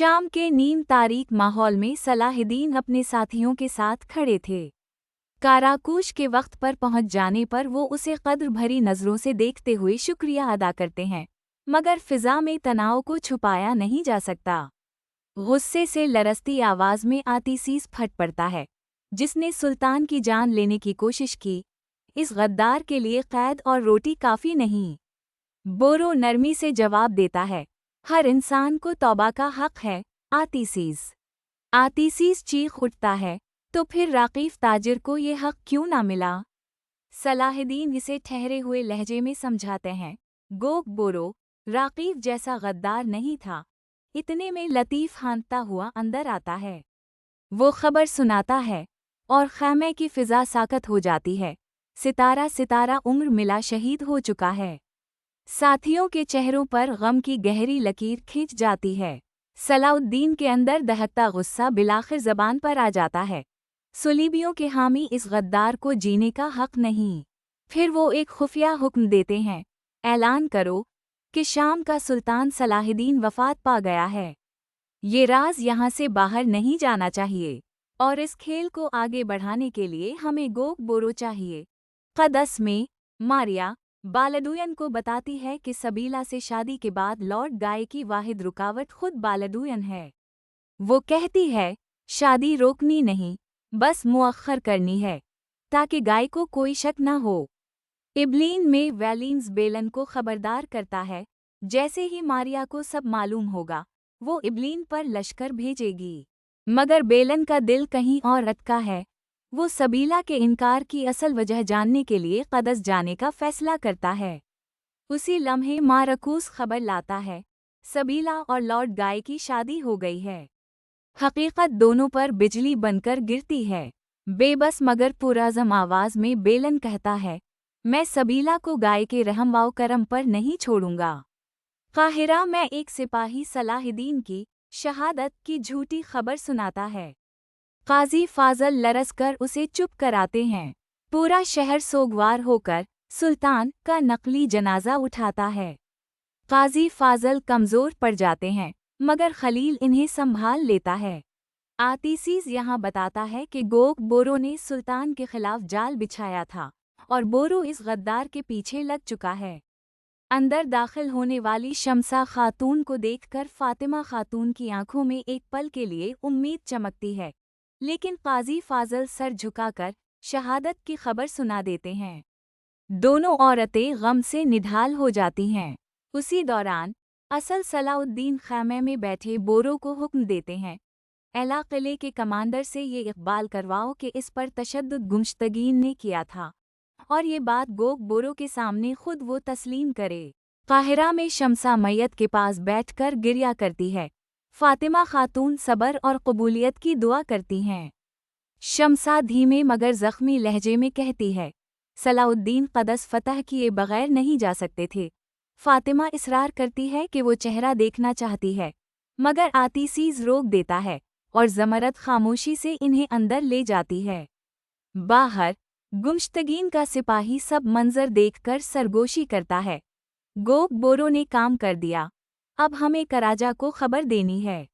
शाम के नीम तारीक माहौल में सलाहुद्दीन अपने साथियों के साथ खड़े थे। काराकूश के वक्त पर पहुंच जाने पर वो उसे कद्र भरी नज़रों से देखते हुए शुक्रिया अदा करते हैं, मगर फिजा में तनाव को छुपाया नहीं जा सकता। गुस्से से लरसती आवाज़ में आतिशीस फट पड़ता है, जिसने सुल्तान की जान लेने की कोशिश की। इस गद्दार के लिए कैद और रोटी काफ़ी नहीं। बोरो नरमी से जवाब देता है, हर इंसान को तौबा का हक है। आतिशीस चीख उठता है, तो फिर राकीफ ताजिर को ये हक क्यों ना मिला? सलाहुद्दीन इसे ठहरे हुए लहजे में समझाते हैं, गोग बोरो, राकीफ जैसा गद्दार नहीं था। इतने में लतीफ़ हाँकता हुआ अंदर आता है। वो खबर सुनाता है और ख़ैमे की फ़िज़ा साकत हो जाती है। सितारा उम्र मिला शहीद हो चुका है। साथियों के चेहरों पर गम की गहरी लकीर खिंच जाती है। सलाहुद्दीन के अंदर दहकता गुस्सा बिलाखिर ज़बान पर आ जाता है। सुलीबियों के हामी इस गद्दार को जीने का हक नहीं। फिर वो एक खुफिया हुक्म देते हैं, ऐलान करो कि शाम का सुल्तान सलाहुद्दीन वफ़ात पा गया है। ये राज यहाँ से बाहर नहीं जाना चाहिए, और इस खेल को आगे बढ़ाने के लिए हमें गोग बोरो चाहिए। क़दस में मारिया बालदुयन को बताती है कि सबीला से शादी के बाद लॉर्ड गाय की वाहिद रुकावट खुद बालदुयन है। वो कहती है, शादी रोकनी नहीं, बस मुअख्खर करनी है, ताकि गाय को कोई शक न हो। इब्लीन में वैलिन्स बेलन को खबरदार करता है, जैसे ही मारिया को सब मालूम होगा, वो इब्लीन पर लश्कर भेजेगी। मगर बेलन का दिल कहीं और अटका है। वो सबीला के इनकार की असल वजह जानने के लिए क़दस जाने का फैसला करता है। उसी लम्हे मारकूस खबर लाता है, सबीला और लॉर्ड गाय की शादी हो गई है। हकीकत दोनों पर बिजली बनकर गिरती है। बेबस मगर पुरअज़म आवाज़ में बेलन कहता है, मैं सबीला को गाय के रहम व करम पर नहीं छोड़ूंगा। काहिरा में एक सिपाही सलाहुद्दीन की शहादत की झूठी खबर सुनाता है। काजी फाजल लरस कर उसे चुप कराते हैं। पूरा शहर सोगवार होकर सुल्तान का नकली जनाजा उठाता है। काजी फाजल कमज़ोर पड़ जाते हैं, मगर खलील इन्हें संभाल लेता है। आतिशीस यहाँ बताता है कि गोग बोरो ने सुल्तान के खिलाफ जाल बिछाया था, और बोरो इस गद्दार के पीछे लग चुका है। अंदर दाखिल होने वाली शमसा खातून को देखकर फातिमा खातून की आंखों में एक पल के लिए उम्मीद चमकती है, लेकिन काजी फाजल सर झुकाकर शहादत की खबर सुना देते हैं। दोनों औरतें गम से निढाल हो जाती हैं। उसी दौरान असल सलाहुद्दीन खैमे में बैठे बोरो को हुक्म देते हैं, एला किले के कमांडर से ये इक़बाल करवाओ कि इस पर तशद्दुद गुम्श्तगीन ने किया था, और ये बात गोग बोरो के सामने खुद वो तस्लीम करे। काहिरा में शमसा मैयत के पास बैठकर गिरिया करती है। फातिमा खातून सब्र और कबूलियत की दुआ करती हैं। शमसा धीमे मगर ज़ख्मी लहजे में कहती है, सलाहुद्दीन क़दस फ़तह किए बग़ैर नहीं जा सकते थे। फातिमा इसरार करती है कि वो चेहरा देखना चाहती है, मगर आतिशीस रोक देता है और ज़मरद खामोशी से इन्हें अंदर ले जाती है। बाहर गुम्श्तगीन का सिपाही सब मंजर देखकर सरगोशी करता है। गोग बोरो ने काम कर दिया, अब हमें कराजा को खबर देनी है।